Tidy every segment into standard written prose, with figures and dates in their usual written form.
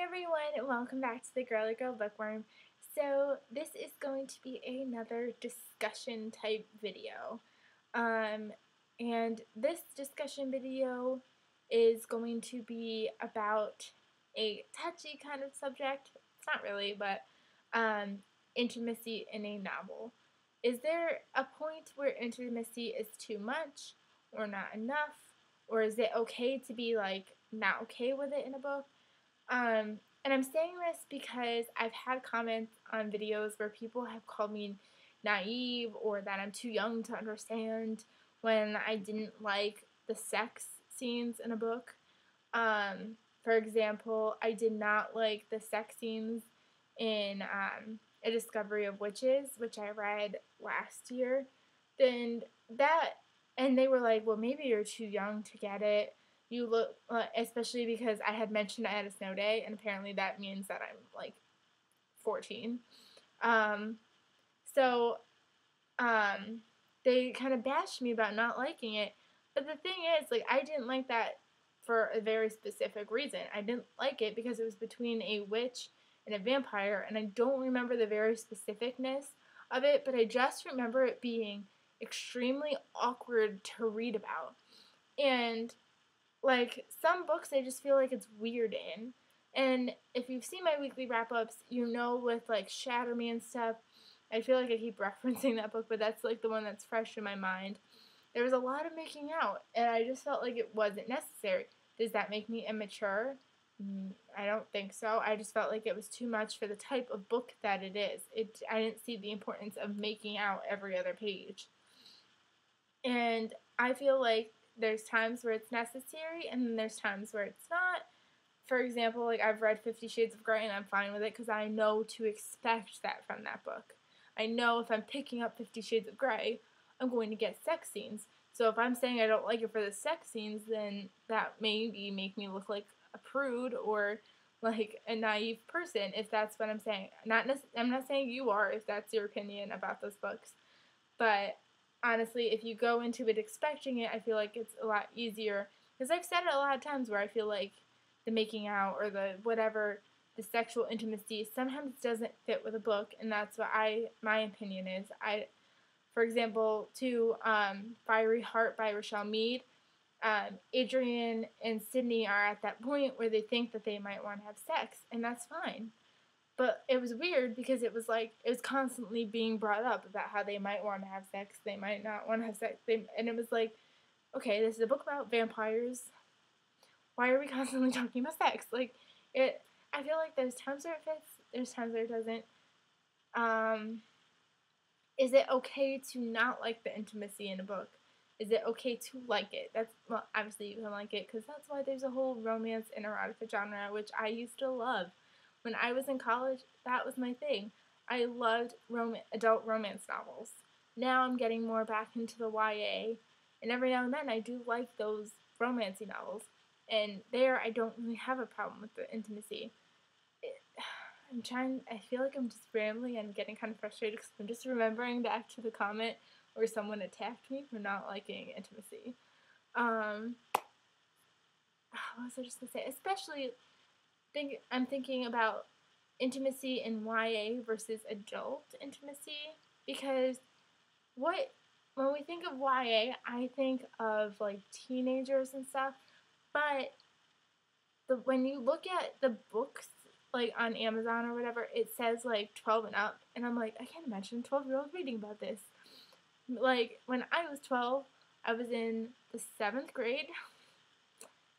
everyone, and welcome back to the Girly Girl Bookworm. So this is going to be another discussion type video. And this discussion video is going to be about a touchy kind of subject. It's not really, but intimacy in a novel. Is there a point where intimacy is too much or not enough? Or is it okay to be not okay with it in a book? And I'm saying this because I've had comments on videos where people have called me naive or that I'm too young to understand when I didn't like the sex scenes in a book. For example, I did not like the sex scenes in A Discovery of Witches, which I read last year. And they were like, well, maybe you're too young to get it. You look, especially because I had mentioned I had a snow day, and apparently that means that I'm 14. Um, so they kind of bashed me about not liking it. But the thing is, I didn't like that for a very specific reason. I didn't like it because it was between a witch and a vampire, and I don't remember the very specificness of it, but I just remember it being extremely awkward to read about. And some books I just feel like it's weird in. And if you've seen my weekly wrap-ups, with Shatter Me and stuff, I feel like I keep referencing that book, but that's the one that's fresh in my mind. There was a lot of making out, and I just felt like it wasn't necessary. Does that make me immature? I don't think so. I just felt like it was too much for the type of book that it is. I didn't see the importance of making out every other page. And I feel like there's times where it's necessary, and then there's times where it's not. For example, I've read 50 Shades of Grey, and I'm fine with it because I know to expect that from that book. I know if I'm picking up 50 Shades of Grey, I'm going to get sex scenes. So if I'm saying I don't like it for the sex scenes, then that maybe make me look like a prude or a naive person, if that's what I'm saying. I'm not saying you are, if that's your opinion about those books. But honestly, if you go into it expecting it, I feel like it's a lot easier. Because I've said it a lot of times where I feel like the making out or the whatever, the sexual intimacy sometimes doesn't fit with a book, and that's what my opinion is. For example, Fiery Heart by Rochelle Mead, Adrian and Sydney are at that point where they think that they might want to have sex, and that's fine. But it was weird because it was constantly being brought up about how they might want to have sex, they might not want to have sex, and it was okay, this is a book about vampires. Why are we constantly talking about sex? I feel like there's times where it fits, there's times where it doesn't. Is it okay to not like the intimacy in a book? Is it okay to like it? Well, obviously you can like it because that's why there's a whole romance and erotica genre, which I used to love. When I was in college, that was my thing. I loved adult romance novels. Now I'm getting more back into the YA, and every now and then I do like those romancy novels. And there I don't really have a problem with the intimacy. I feel like I'm just rambling and getting kind of frustrated because I'm just remembering back to the comment where someone attacked me for not liking intimacy. What was I just going to say? Especially, I'm thinking about intimacy in YA versus adult intimacy, because when we think of YA, I think of teenagers and stuff, but when you look at the books on Amazon or whatever, it says 12 and up, and I'm I can't imagine a 12-year-old reading about this. When I was 12, I was in the 7th grade,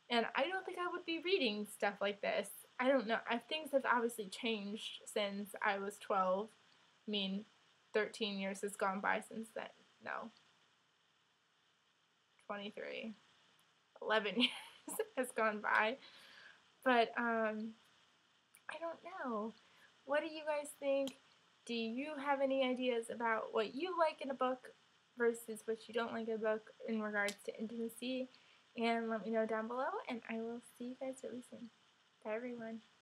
and I don't think I would be reading stuff like this. I don't know. Things have obviously changed since I was 12. I mean, 13 years has gone by since then. No. 23. 11 years has gone by. But, I don't know. What do you guys think? Do you have any ideas about what you like in a book versus what you don't like in a book in regards to intimacy? And let me know down below, and I will see you guys really soon. Bye, everyone.